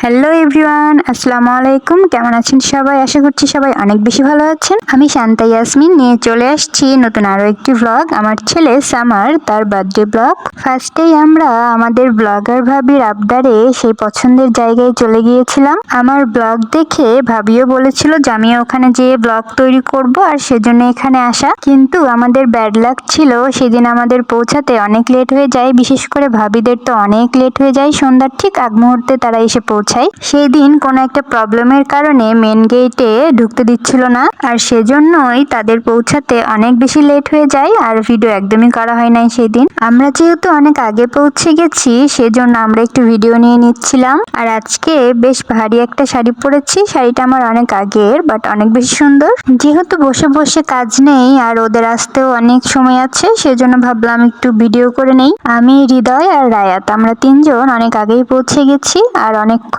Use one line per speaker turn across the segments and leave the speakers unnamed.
Hello everyone, আসসালামু আলাইকুম। কেমন আছেন সবাই? আশা করছি সবাই অনেক বেশি ভালো আছেন। আমি শান্তা ইয়াসমিন নিয়ে চলে আসছি নতুন আরো একটি ব্লগ। আমার ছেলে সামার, তার বার্থডে ব্লগ। ফার্স্টেই আমরা আমাদের ব্লগার ভাবির আবদারে সেই পছন্দের জায়গায় চলে গিয়েছিলাম। আমার ব্লগ দেখে ভাবিও বলেছিল যে আমি ওখানে যেয়ে ব্লগ তৈরি করব, আর সেজন্য এখানে আসা। কিন্তু আমাদের ব্যাড লাক ছিল, সেদিন আমাদের পৌঁছাতে অনেক লেট হয়ে যায়। বিশেষ করে ভাবিদের তো অনেক লেট হয়ে যায়, সন্ধ্যার ঠিক আগ মুহূর্তে তারা এসে পৌঁছায়। সেই দিন কোনো একটা প্রবলেমের কারণে মেন গেটে ঢুকতে দিচ্ছিল না, আর সেজন্যই তাদের পৌঁছাতে অনেক বেশি লেট হয়ে যায়, আর ভিডিও একদমই করা হয় নাই সেই দিন। আমরা যেহেতু অনেক আগে পৌঁছে গেছি, সেজন্য আমরা একটু ভিডিও নিয়ে নিচ্ছিলাম। আর আজকে বেশ ভারী একটা শাড়ি পরেছি। শাড়িটা আমার অনেক আগের, বাট অনেক বেশি সুন্দর। যেহেতু বসে বসে কাজ নেই আর ওদের আসতেও অনেক সময় আছে, সেজন্য ভাবলাম একটু ভিডিও করে নেই। আমি, হৃদয় আর রায়াত, আমরা তিনজন অনেক আগেই পৌঁছে গেছি, আর অনেকক্ষণ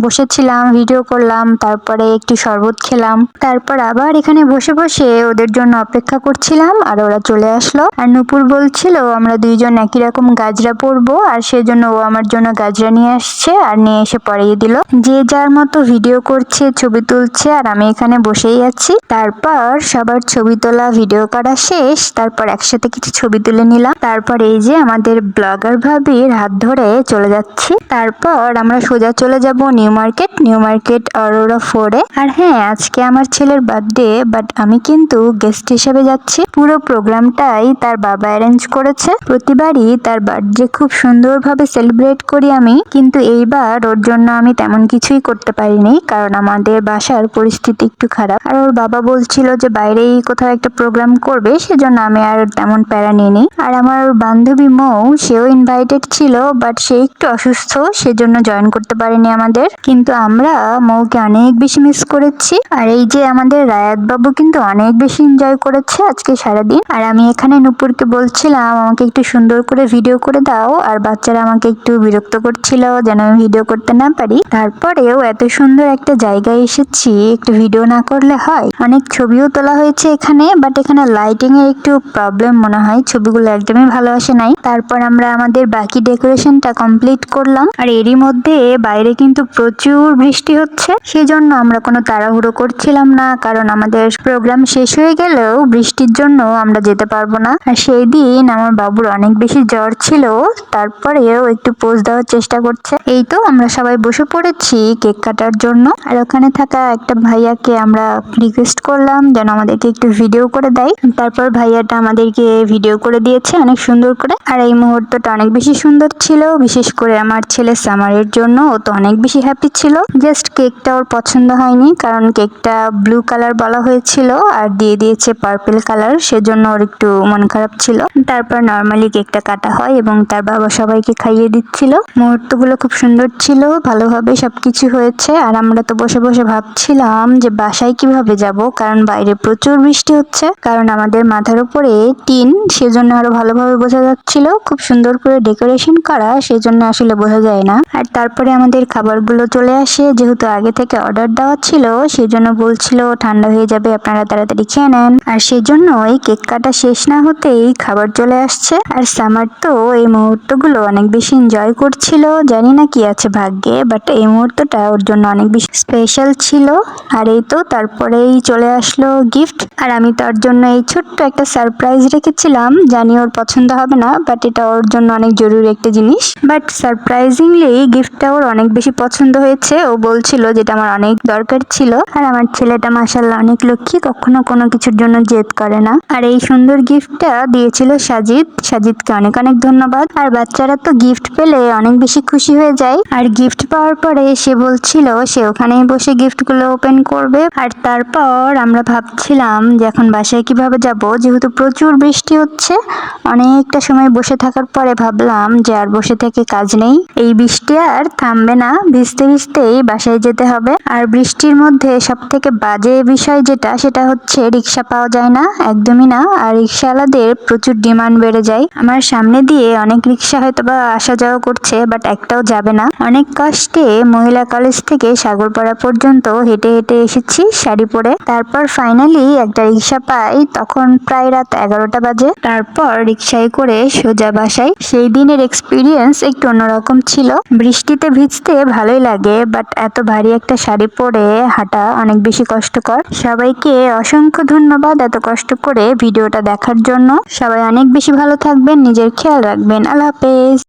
বসেছিলাম, ভিডিও করলাম, তারপরে একটু শরবত খেলাম, তারপর আবার এখানে বসে বসে ওদের জন্য অপেক্ষা করছিলাম, আর ওরা চলে আসলো। আর নূপুর বলছিল আমরা দুইজন একই রকম গাজরা পরবো, আর সেজন্য ও আমার জন্য গাজরা নিয়ে আসছে আর নিয়ে এসে পরিয়ে দিল। যে যার মতো ভিডিও করছে, ছবি তুলছে, আর আমি এখানে বসেই আছি। তারপর সবার ছবি তোলা, ভিডিও করা শেষ। তারপর একসাথে কিছু ছবি তুলে নিলাম। তারপর এই যে আমাদের ব্লগার ভাবির হাত ধরে চলে যাচ্ছি। তারপর আমরা সোজা চলে যাব নিউ মার্কেট অরোরা 4-এ। আর হ্যাঁ, আজকে আমার ছেলের বার্থডে, বাট আমি কিন্তু গেস্ট হিসেবে যাচ্ছি। পুরো প্রোগ্রামটাই তার বাবা অ্যারেঞ্জ করেছে। প্রতিবারই তার বার্থডে খুব সুন্দরভাবে সেলিব্রেট করি আমি, কিন্তু এইবার ওর জন্য আমি তেমন কিছুই করতে পারিনি, কারণ আমাদের বাসার পরিস্থিতি একটু খারাপ। আর ওর বাবা বলছিল যে বাইরেই কোথাও একটা প্রোগ্রাম করবে, সেজন্য আমি আর তেমন প্যারা নিইনি। আর আমার বান্ধবী মৌ, সেও ইনভাইটেড ছিল, বাট সে একটু অসুস্থ, সেজন্য জয়েন করতে পারেনি আমাদের। কিন্তু আমরা মৌকে অনেক বেশি মিস করেছি। আর এই যে আমাদের রায়াত বাবু কিন্তু অনেক বেশি এনজয় করেছে আজকে সারাদিন। আর আমি এখানে নূপুরকে বলছিলাম আমাকে একটু সুন্দর করে ভিডিও করে দাও, আর বাচ্চারা আমাকে একটু বিরক্ত করছিল যেন আমি ভিডিও করতে না পারি। তারপরেও এত সুন্দর একটা জায়গায় এসেছি, একটু ভিডিও না করলে হয়? অনেক ছবিও তোলা হয়েছে এখানে, বাট এখানে লাইটিং এর একটু প্রবলেম মনে হয়, ছবিগুলো একদমই ভালো আসে নাই। তারপর আমরা আমাদের বাকি ডেকোরেশনটা কমপ্লিট করলাম। আর এরই মধ্যে বাইরে কিন্তু প্রচুর বৃষ্টি হচ্ছে, সেজন্য আমরা কোনো তাড়াহুড়ো করছিলাম না, কারণ আমাদের প্রোগ্রাম শেষ হয়ে গেলেও বৃষ্টির জন্য আমরা যেতে পারবো না। আর সেই দিন আমার বাবুর অনেক বেশি জ্বর ছিল, তারপরেও একটু পোজ দেওয়ার চেষ্টা করছে। এই তো আমরা সবাই বসে পড়েছি কেক কাটার জন্য। আর ওখানে থাকা একটা ভাইয়াকে আমরা রিকোয়েস্ট করলাম যেন আমাদেরকে একটু ভিডিও করে দেয়। তারপর ভাইয়াটা আমাদেরকে ভিডিও করে দিয়েছে অনেক সুন্দর করে। আর এই মুহূর্তটা অনেক বেশি সুন্দর ছিল, বিশেষ করে আমার ছেলে সামারের জন্য। ও তো অনেক বেশি হ্যাপি ছিল। জাস্ট কেকটা ওর পছন্দ হয়নি, কারণ কেকটা ব্লু কালার বলা হয়েছিল আর দিয়ে দিয়েছে পার্পল কালার, সেজন্য ওর একটু মন খারাপ ছিল। তারপর নর্মালি কেকটা কাটা হয় এবং তার বাবা সবাইকে খাইয়ে দিচ্ছিল। মুহূর্তগুলো খুব সুন্দর ছিল, ভালোভাবে সবকিছু হয়েছে। আর আমরা তো বসে বসে ভাবছিলাম যে বাসায় কিভাবে যাব, কারণ বাইরে প্রচুর বৃষ্টি হচ্ছে। কারণ আমাদের মাথার উপরে টিন, সেজন্য আরো ভালোভাবে বোঝা যাচ্ছিল। খুব সুন্দর করে ডেকোরেশন করা, সেজন্য আসলে বোঝা যায় না। আর তারপরে আমাদের খাবারগুলো চলে আসে, যেহেতু আগে থেকে অর্ডার দেওয়া ছিল, সেজন্য বলছিল ঠান্ডা হয়ে যাবে, আপনারা তাড়াতাড়ি খেয়ে নেন। আর সেজন্য এই কেক কাটা শেষ না হতেই খাবার চলে আসছে। আর সামার তো এই মুহূর্তগুলো অনেক বেশি এনজয় করছিল, জানি না কি আছে ভাগ্যে, বাট এই মুহূর্তটা ওর জন্য অনেক বেশি স্পেশাল ছিল। আর এই তো তারপরেই চলে আসলো গিফট। আর আমি তার জন্য এই ছোট্ট একটা সারপ্রাইজ রেখেছিলাম, জানি ওর পছন্দ হবে না, বাট এটা ওর জন্য অনেক জরুরি একটা জিনিস। বাট সারপ্রাইজিংলি গিফটটা ওর অনেক বেশি পছন্দ হয়েছে। ও বলছিল যেটা আমার অনেক দরকার ছিল। আর আমার ছেলেটা মাশাআল্লাহ অনেক লক্ষ্মী, কখনো কোনো কিছুর জন্য জেদ করে না। আর এই সুন্দর গিফটটা দিয়েছিল সাজিদকে অনেক অনেক ধন্যবাদ। আর বাচ্চারা তো গিফট পেলে অনেক বেশি খুশি হয়ে যায়। আর গিফট পাওয়ার পরে সে বলছিল সে ওখানেই বসে গিফটগুলো ওপেন করবে। আর তারপর আমরা ভাবছিলাম যে এখন বাসায় কিভাবে যাব, যেহেতু প্রচুর বৃষ্টি হচ্ছে। অনেকটা সময় বসে থাকার পরে ভাবলাম যে আর বসে থেকে কাজ নেই, এই বৃষ্টি আর থামবে না, ভিজতে ভিজতেই বাসায় যেতে হবে। আর বৃষ্টির মধ্যে সব থেকে বাজে বিষয় যেটা, সেটা হচ্ছে রিক্সা পাওয়া যায় না, একদমই না। আর রিক্সাওয়ালাদের প্রচুর ডিমান্ড বেড়ে যায়। আমার সামনে দিয়ে অনেক রিক্সা হয়তো বা আসা যাওয়া করছে, বাট একটাও যাবে না। অনেক কষ্টে মহিলা কলেজ থেকে সাগরপাড়া পর্যন্ত হেঁটে হেঁটে এসেছি শাড়ি পরে। তারপর ফাইনালি একটা রিক্সা পাই, তখন প্রায় রাত 11টা বাজে। তারপর রিক্সায় করে সোজা বাসায়। সেই দিনের এক্সপিরিয়েন্স একটু অন্যরকম ছিল। বৃষ্টিতে ভিজতে ভালোই লাগে, বাট এত ভারী একটা শাড়ি পরে হাঁটা অনেক বেশি কষ্টকর। সবাইকে অসংখ্য ধন্যবাদ এত কষ্ট করে ভিডিওটা দেখার জন্য। সবাই অনেক বেশি ভালো থাকবেন, নিজের খেয়াল রাখবেন। আল্লাহ হাফেজ।